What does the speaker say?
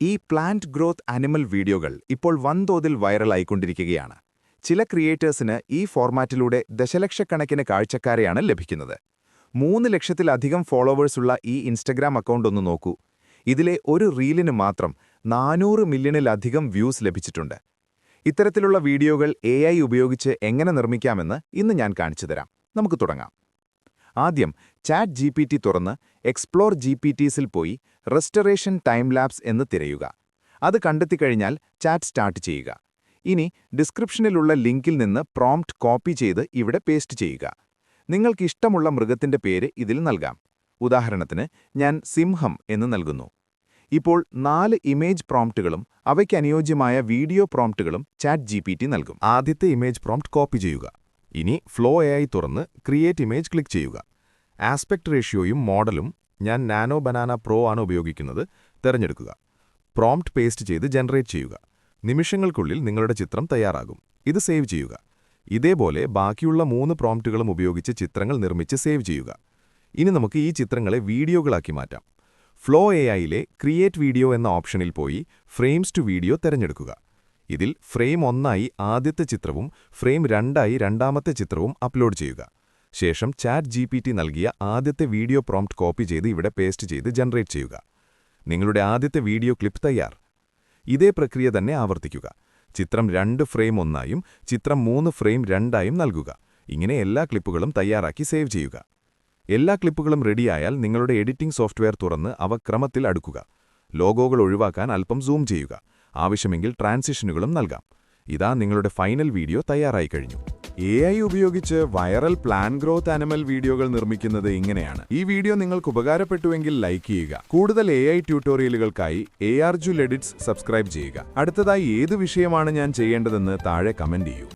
ഈ plant growth animal വീഡിയോകൾ ഇപ്പോൾ വൻതോതിൽ വൈറലായിക്കൊണ്ടിരിക്കുകയാണ്. ചില ക്രിയേറ്റേഴ്സിന് ഈ ഫോർമാറ്റിലൂടെ ദശലക്ഷക്കണക്കിന് കാഴ്ചക്കാരെയാണ് ലഭിക്കുന്നത്. 3 ലക്ഷത്തിലധികം ഫോളോവേഴ്സുള്ള ഈ ഇൻസ്റ്റഗ്രാം അക്കൗണ്ട് ഒന്ന് നോക്കൂ. ഇതിലെ ഒരു റീലിന് മാത്രം 400 മില്യണിലധികം വ്യൂസ് ലഭിച്ചിട്ടുണ്ട്. ഇത്തരത്തിലുള്ള വീഡിയോകൾ AI ഉപയോഗിച്ച് എങ്ങനെ നിർമ്മിക്കാമെന്ന് ഇന്ന് ഞാൻ കാണിച്ചുതരാം. നമുക്ക് തുടങ്ങാം. ആദ്യം ചാറ്റ് GPT തുറന്ന് എക്സ്പ്ലോർ GPTസിൽ പോയി റെസ്റ്റോറേഷൻ ടൈം ലാപ്സ് എന്ന് തിരയുക. അത് കണ്ടെത്തിക്കഴിഞ്ഞാൽ ചാറ്റ് സ്റ്റാർട്ട് ചെയ്യുക. ഇനി ഡിസ്ക്രിപ്ഷനിലുള്ള ലിങ്കിൽ നിന്ന് പ്രോംപ്റ്റ് കോപ്പി ചെയ്ത് ഇവിടെ പേസ്റ്റ് ചെയ്യുക. നിങ്ങൾക്കിഷ്ടമുള്ള മൃഗത്തിന്റെ പേര് ഇതിൽ നൽകാം. ഉദാഹരണത്തിന് ഞാൻ സിംഹം എന്ന് നൽകുന്നു. ഇപ്പോൾ 4 ഇമേജ് പ്രോംപ്റ്റുകളും അവയ്ക്ക് അനുയോജ്യമായ വീഡിയോ പ്രോംപ്റ്റുകളും ചാറ്റ് GPT നൽകും. ആദ്യത്തെ ഇമേജ് പ്രോംപ്റ്റ് കോപ്പി ചെയ്യുക. ഇനി ഫ്ലോ AI തുറന്ന് ക്രിയേറ്റ് ഇമേജ് ക്ലിക്ക് ചെയ്യുക. ആസ്പെക്ട് റേഷ്യോയും മോഡലും ഞാൻ നാനോ ബനാന പ്രോ ആണ് ഉപയോഗിക്കുന്നത് തിരഞ്ഞെടുക്കുക. പ്രോംപ്റ്റ് പേസ്റ്റ് ചെയ്ത് ജനറേറ്റ് ചെയ്യുക. നിമിഷങ്ങൾക്കുള്ളിൽ നിങ്ങളുടെ ചിത്രം തയ്യാറാകും. ഇത് സേവ് ചെയ്യുക. ഇതേപോലെ ബാക്കിയുള്ള 3 പ്രോംപ്റ്റുകളും ഉപയോഗിച്ച് ചിത്രങ്ങൾ നിർമ്മിച്ച് സേവ് ചെയ്യുക. ഇനി നമുക്ക് ഈ ചിത്രങ്ങളെ വീഡിയോകളാക്കി മാറ്റാം. ഫ്ലോ AIയിലെ ക്രിയേറ്റ് വീഡിയോ എന്ന ഓപ്ഷനിൽ പോയി ഫ്രെയിംസ് ടു വീഡിയോ തിരഞ്ഞെടുക്കുക. ഇതിൽ ഫ്രെയിം 1 ആദ്യത്തെ ചിത്രവും ഫ്രെയിം 2 രണ്ടാമത്തെ ചിത്രവും അപ്ലോഡ് ചെയ്യുക. ശേഷം ചാറ്റ് GPT നൽകിയ ആദ്യത്തെ വീഡിയോ പ്രോംപ്റ്റ് കോപ്പി ചെയ്ത് ഇവിടെ പേസ്റ്റ് ചെയ്ത് ജനറേറ്റ് ചെയ്യുക. നിങ്ങളുടെ ആദ്യത്തെ വീഡിയോ ക്ലിപ്പ് തയ്യാർ. ഇതേ പ്രക്രിയ തന്നെ ആവർത്തിക്കുക. ചിത്രം 2 ഫ്രെയിം 1 ചിത്രം 3 ഫ്രെയിം 2 നൽകുക. ഇങ്ങനെ എല്ലാ ക്ലിപ്പുകളും തയ്യാറാക്കി സേവ് ചെയ്യുക. എല്ലാ ക്ലിപ്പുകളും റെഡിയായാൽ നിങ്ങളുടെ എഡിറ്റിംഗ് സോഫ്റ്റ്വെയർ തുറന്ന് അവ ക്രമത്തിൽ അടുക്കുക. ലോഗോകൾ ഒഴിവാക്കാൻ അല്പം സൂം ചെയ്യുക. ആവശ്യമെങ്കിൽ ട്രാൻസിഷനുകളും നൽകാം. ഇതാ നിങ്ങളുടെ ഫൈനൽ വീഡിയോ തയ്യാറായി കഴിഞ്ഞു. AI ഉപയോഗിച്ച് വൈറൽ പ്ലാന്റ് ഗ്രോത്ത് ആനിമൽ വീഡിയോകൾ നിർമ്മിക്കുന്നത് ഇങ്ങനെയാണ്. ഈ വീഡിയോ നിങ്ങൾക്ക് ഉപകാരപ്പെട്ടുവെങ്കിൽ ലൈക്ക് ചെയ്യുക. കൂടുതൽ AI ട്യൂട്ടോറിയലുകൾക്കായി ARJul Edits സബ്സ്ക്രൈബ് ചെയ്യുക. അടുത്തതായി ഏത് വിഷയമാണ് ഞാൻ ചെയ്യേണ്ടതെന്ന് താഴെ കമന്റ് ചെയ്യൂ.